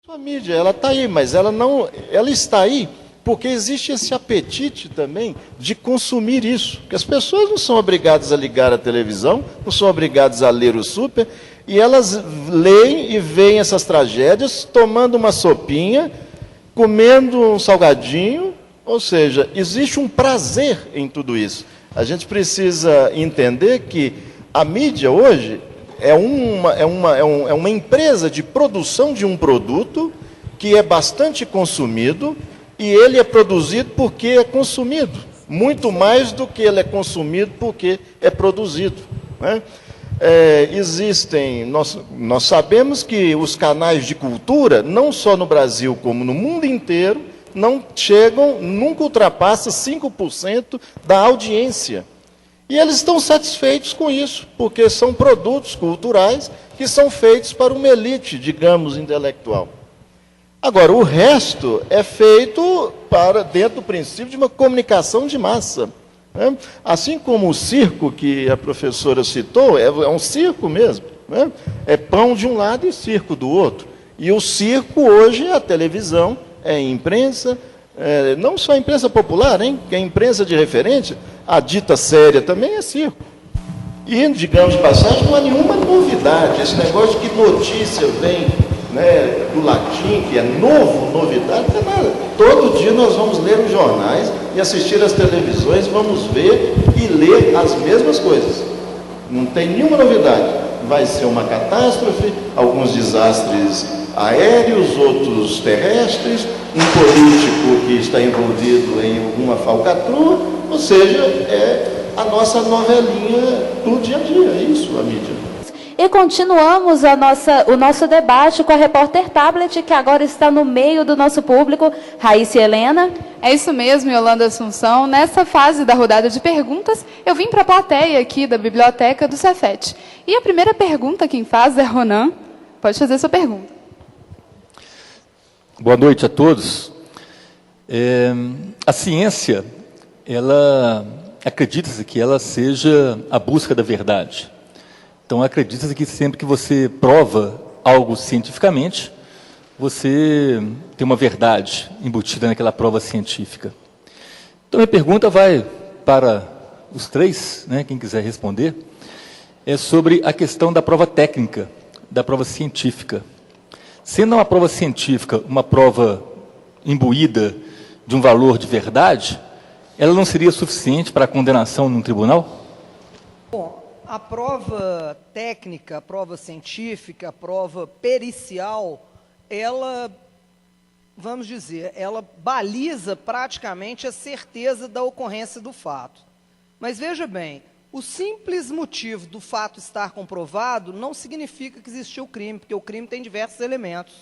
A mídia, ela está aí, mas ela está aí porque existe esse apetite também de consumir isso. Porque as pessoas não são obrigadas a ligar a televisão, não são obrigadas a ler o super, e elas leem e veem essas tragédias tomando uma sopinha, comendo um salgadinho, ou seja, existe um prazer em tudo isso. A gente precisa entender que a mídia hoje é uma empresa de produção de um produto que é bastante consumido, e ele é produzido porque é consumido, muito mais do que ele é consumido porque é produzido, né? Nós sabemos que os canais de cultura, não só no Brasil como no mundo inteiro, não chegam, nunca ultrapassa 5% da audiência. E eles estão satisfeitos com isso, porque são produtos culturais que são feitos para uma elite, digamos, intelectual. Agora, o resto é feito dentro do princípio de uma comunicação de massa, né? Assim como o circo que a professora citou, é um circo mesmo, né? É pão de um lado e circo do outro. E o circo hoje é a televisão, é a imprensa, não só a imprensa popular, hein? Que é a imprensa de referência, a dita séria também é circo. E, digamos de passagem, não há nenhuma novidade. Esse negócio de que notícia vem, né, do latim, que é novidade, não é nada. Todo dia nós vamos ler os jornais e assistir às televisões, vamos ver e ler as mesmas coisas. Não tem nenhuma novidade. Vai ser uma catástrofe, alguns desastres aéreos, outros terrestres, um político que está envolvido em alguma falcatrua, ou seja, é a nossa novelinha do dia a dia, é isso a mídia. E continuamos o nosso debate com a repórter Tablet, que agora está no meio do nosso público, Raíssa Helena. É isso mesmo, Yolanda Assunção. Nessa fase da rodada de perguntas, eu vim para a plateia aqui da biblioteca do Cefet. E a primeira pergunta quem faz é Ronan. Pode fazer sua pergunta. Boa noite a todos. A ciência, ela acredita-se que ela seja a busca da verdade. Então, acredita-se que sempre que você prova algo cientificamente, você tem uma verdade embutida naquela prova científica. Então, minha pergunta vai para os três, né, quem quiser responder, é sobre a questão da prova técnica, da prova científica. Sendo uma prova científica uma prova imbuída de um valor de verdade, ela não seria suficiente para a condenação num tribunal? Bom, a prova técnica, a prova científica, a prova pericial, ela, vamos dizer, ela baliza praticamente a certeza da ocorrência do fato. Mas veja bem, o simples motivo do fato estar comprovado não significa que existiu o crime, porque o crime tem diversos elementos,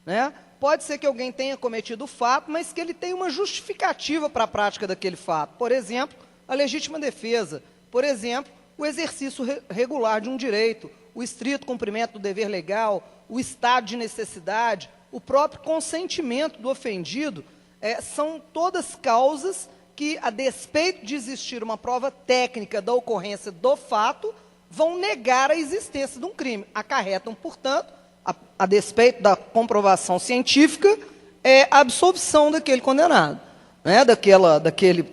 né? Pode ser que alguém tenha cometido o fato, mas que ele tenha uma justificativa para a prática daquele fato. Por exemplo, a legítima defesa. Por exemplo, o exercício regular de um direito, o estrito cumprimento do dever legal, o estado de necessidade, o próprio consentimento do ofendido, são todas causas que, a despeito de existir uma prova técnica da ocorrência do fato, vão negar a existência de um crime. Acarretam, portanto, a despeito da comprovação científica, a absolvição daquele condenado, né? daquele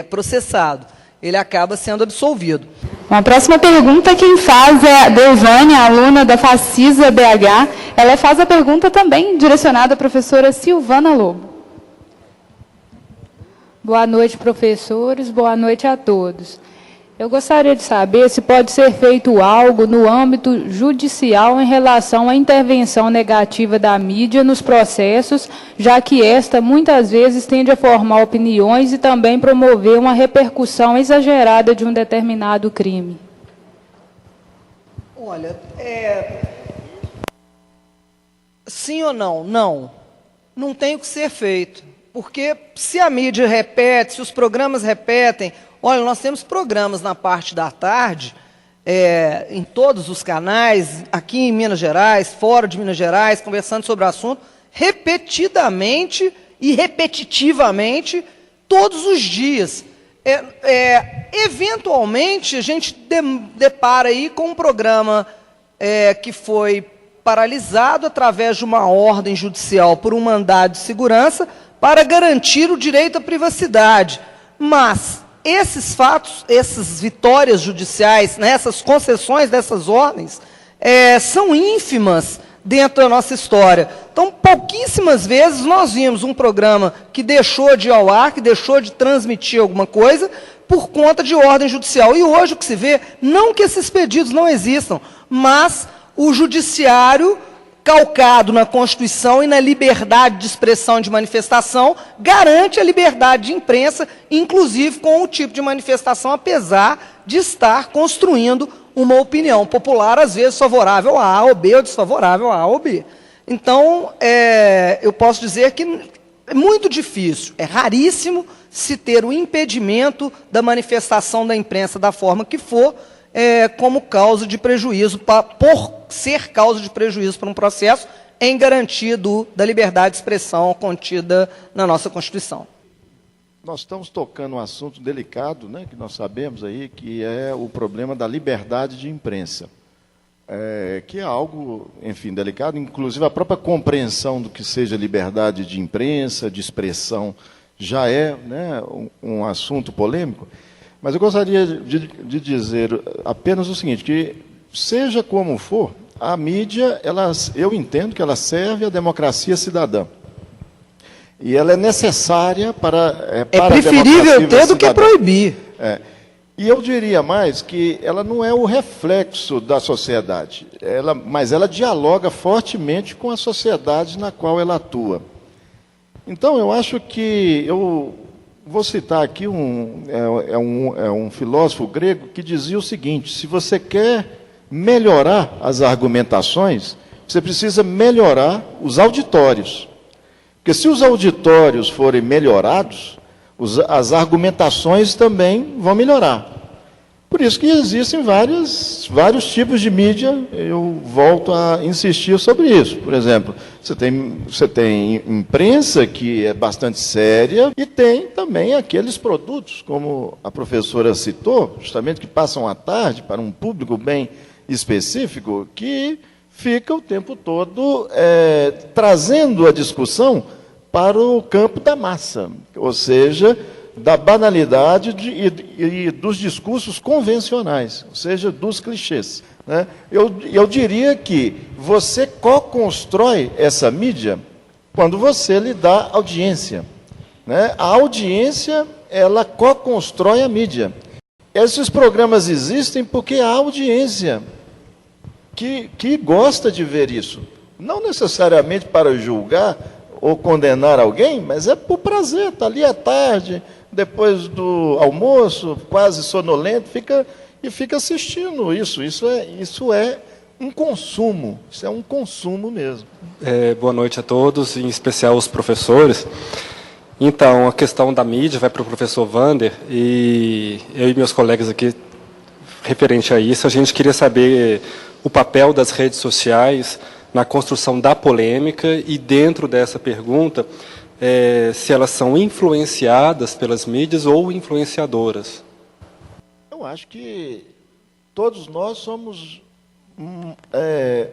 processado. Ele acaba sendo absolvido. A próxima pergunta quem faz é a Deusane, aluna da Facisa BH. Ela faz a pergunta também direcionada à professora Silvana Lobo. Boa noite, professores. Boa noite a todos. Eu gostaria de saber se pode ser feito algo no âmbito judicial em relação à intervenção negativa da mídia nos processos, já que esta muitas vezes tende a formar opiniões e também promover uma repercussão exagerada de um determinado crime. Olha, sim ou não? Não. Não tem o que ser feito. Porque se a mídia repete, se os programas repetem... Olha, nós temos programas na parte da tarde, em todos os canais, aqui em Minas Gerais, fora de Minas Gerais, conversando sobre o assunto, repetidamente e repetitivamente, todos os dias. Eventualmente, a gente depara aí com um programa que foi paralisado através de uma ordem judicial por um mandado de segurança para garantir o direito à privacidade. Mas esses fatos, essas vitórias judiciais, né, essas concessões dessas ordens, são ínfimas dentro da nossa história. Então, pouquíssimas vezes nós vimos um programa que deixou de ir ao ar, que deixou de transmitir alguma coisa, por conta de ordem judicial. E hoje o que se vê, não que esses pedidos não existam, mas o judiciário, calcado na Constituição e na liberdade de expressão e de manifestação, garante a liberdade de imprensa, inclusive com o tipo de manifestação, apesar de estar construindo uma opinião popular, às vezes favorável a A ou B, ou desfavorável a A ou B. Então, eu posso dizer que é muito difícil, é raríssimo se ter o impedimento da manifestação da imprensa da forma que for, como causa de prejuízo, por ser causa de prejuízo para um processo, em garantia da liberdade de expressão contida na nossa Constituição. Nós estamos tocando um assunto delicado, né, que nós sabemos aí, que é o problema da liberdade de imprensa, que é algo, enfim, delicado, inclusive a própria compreensão do que seja liberdade de imprensa, de expressão, já é, né, um assunto polêmico. Mas eu gostaria de dizer apenas o seguinte, que seja como for, a mídia, eu entendo que ela serve à democracia cidadã. E ela é necessária para a preferível ter do que proibir. E eu diria mais que ela não é o reflexo da sociedade, mas ela dialoga fortemente com a sociedade na qual ela atua. Então, eu acho que eu vou citar aqui um filósofo grego que dizia o seguinte: se você quer melhorar as argumentações, você precisa melhorar os auditórios. Porque se os auditórios forem melhorados, as argumentações também vão melhorar. Por isso que existem vários tipos de mídia, eu volto a insistir sobre isso. Por exemplo, você tem imprensa que é bastante séria e tem também aqueles produtos, como a professora citou, justamente que passam à tarde para um público bem específico, que fica o tempo todo trazendo a discussão para o campo da massa, ou seja, da banalidade e dos discursos convencionais, ou seja, dos clichês, né? Eu diria que você co-constrói essa mídia quando você lhe dá audiência, né? A audiência, ela co-constrói a mídia. Esses programas existem porque há audiência que gosta de ver isso, não necessariamente para julgar ou condenar alguém, mas é por prazer, está ali à tarde, depois do almoço, quase sonolento, fica assistindo isso. Isso é um consumo, isso é um consumo mesmo. Boa noite a todos, em especial os professores. Então, a questão da mídia vai para o professor Wander, e eu e meus colegas aqui, referente a isso, a gente queria saber o papel das redes sociais na construção da polêmica, e dentro dessa pergunta, se elas são influenciadas pelas mídias ou influenciadoras. Eu acho que todos nós somos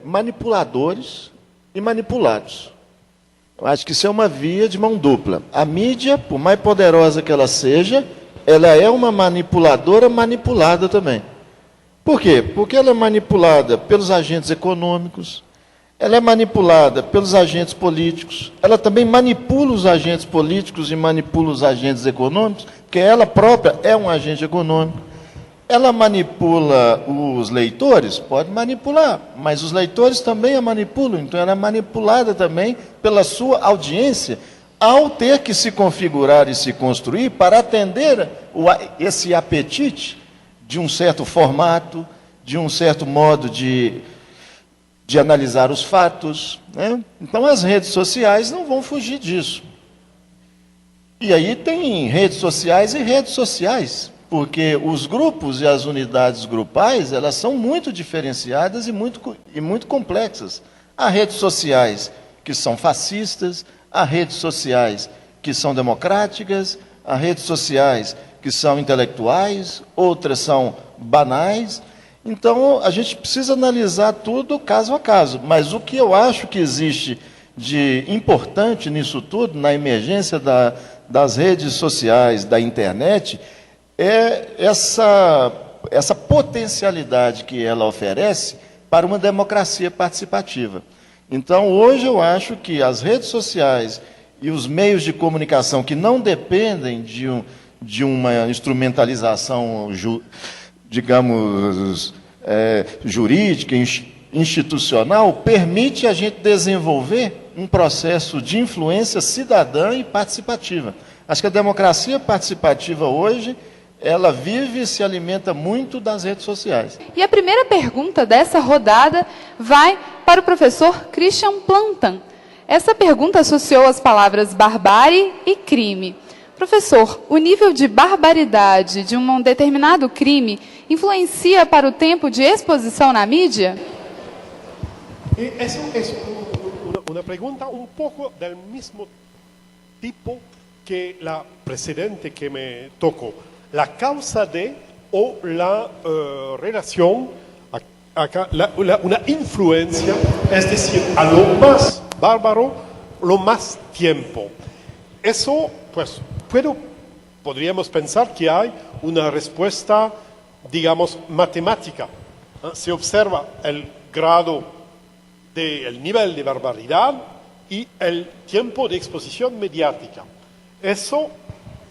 manipuladores e manipulados. Eu acho que isso é uma via de mão dupla. A mídia, por mais poderosa que ela seja, ela é uma manipuladora manipulada também. Por quê? Porque ela é manipulada pelos agentes econômicos, ela é manipulada pelos agentes políticos, ela também manipula os agentes políticos e manipula os agentes econômicos, porque ela própria é um agente econômico. Ela manipula os leitores? Pode manipular, mas os leitores também a manipulam, então ela é manipulada também pela sua audiência, ao ter que se configurar e se construir para atender esse apetite de um certo formato, de um certo modo de analisar os fatos, né? Então as redes sociais não vão fugir disso. E aí tem redes sociais e redes sociais, porque os grupos e as unidades grupais, elas são muito diferenciadas e muito complexas. Há redes sociais que são fascistas, há redes sociais que são democráticas, há redes sociais que são intelectuais, outras são banais. Então, a gente precisa analisar tudo caso a caso. Mas o que eu acho que existe de importante nisso tudo, na emergência das redes sociais, da internet, é essa potencialidade que ela oferece para uma democracia participativa. Então, hoje eu acho que as redes sociais e os meios de comunicação que não dependem de uma instrumentalização, digamos, jurídica, institucional, permite a gente desenvolver um processo de influência cidadã e participativa. Acho que a democracia participativa hoje, ela vive e se alimenta muito das redes sociais. E a primeira pergunta dessa rodada vai para o professor Christian Plantan. Essa pergunta associou as palavras barbárie e crime. Professor, o nível de barbaridade de um determinado crime influencia para o tempo de exposição na mídia? Es una pregunta un poco del mismo tipo que la precedente que me tocó. La causa de o la relación, acá, una influencia, es decir, a lo más bárbaro, lo más tiempo. Eso, pues, podríamos pensar que hay una respuesta, digamos, matemática. Se observa el grado el nivel de barbaridad y el tiempo de exposición mediática. Eso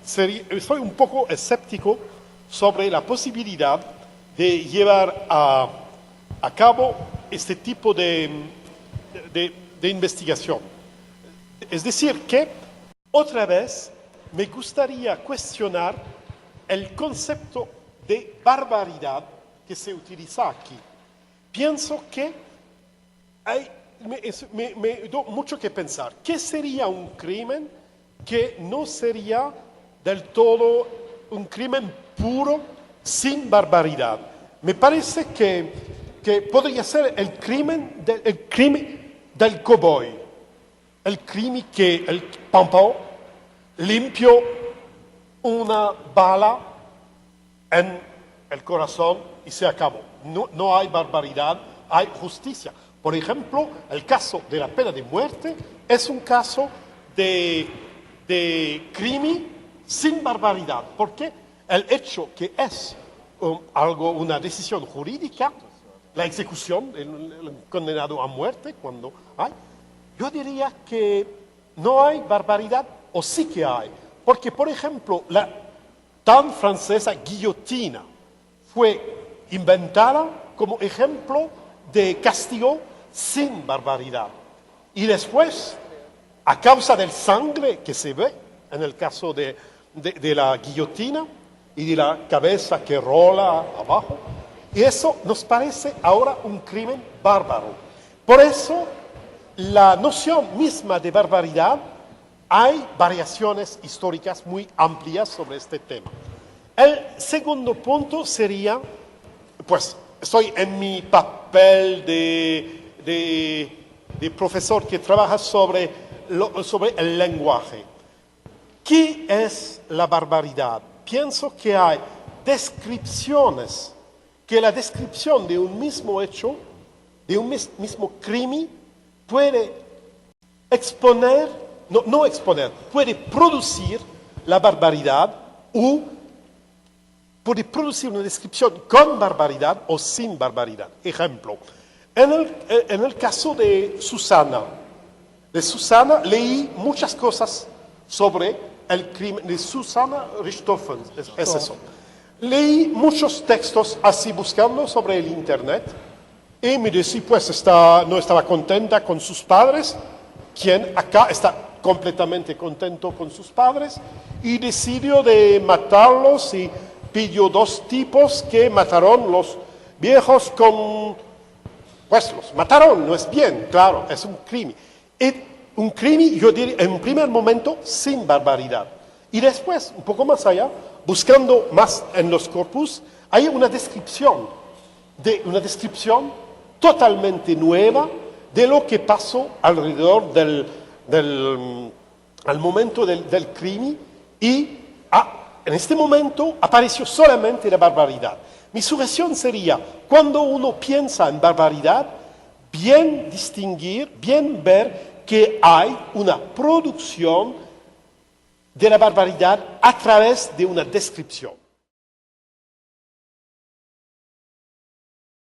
soy un poco escéptico sobre la posibilidad de llevar a cabo este tipo de investigación. Es decir, que otra vez me gustaría cuestionar el concepto de barbaridad que se utiliza aquí. Pienso que me doy mucho que pensar. ¿Qué sería un crimen que no sería del todo un crimen puro, sin barbaridad? Me parece que podría ser el crimen del cowboy, el crimen que el pampón limpió una bala en el corazón y se acabó. No hay barbaridad, hay justicia. Por ejemplo, el caso de la pena de muerte es un caso de crimen sin barbaridad, porque el hecho que es una decisión jurídica, la ejecución del condenado a muerte, cuando hay, yo diría que no hay barbaridad, o sí que hay, porque, por ejemplo, la tan francesa guillotina fue inventada como ejemplo de castigo sin barbaridad. Y después, a causa del sangre que se ve en el caso de la guillotina y de la cabeza que rola abajo, y eso nos parece ahora un crimen bárbaro. Por eso, la noción misma de barbaridad, hay variaciones históricas muy amplias sobre este tema. El segundo punto sería, pues, estoy en mi papel de profesor que trabaja sobre el lenguaje. ¿Qué es la barbaridad? Pienso que hay descripciones, que la descripción de un mismo hecho, de un mismo crimen, puede exponer, no exponer, puede producir la barbaridad o puede producir una descripción con barbaridad o sin barbaridad. Ejemplo, en el caso de Susana leí muchas cosas sobre el crimen de Susana Richthofen, es eso. Leí muchos textos así buscando sobre el internet y me decía, pues no estaba contenta con sus padres, quien acá está completamente contento con sus padres, y decidió de matarlos y pidió 2 tipos que mataron los viejos pues los mataron, no es bien, claro, es un crimen. Y un crimen, yo diría, en un primer momento, sin barbaridad. Y después, un poco más allá, buscando más en los corpus, hay una descripción totalmente nueva de lo que pasó alrededor al momento del crimen, y en este momento apareció solamente la barbaridad. Mi sugestión sería, cuando uno piensa en barbaridad, bien distinguir, bien ver que hay una producción de la barbaridad a través de una descripción.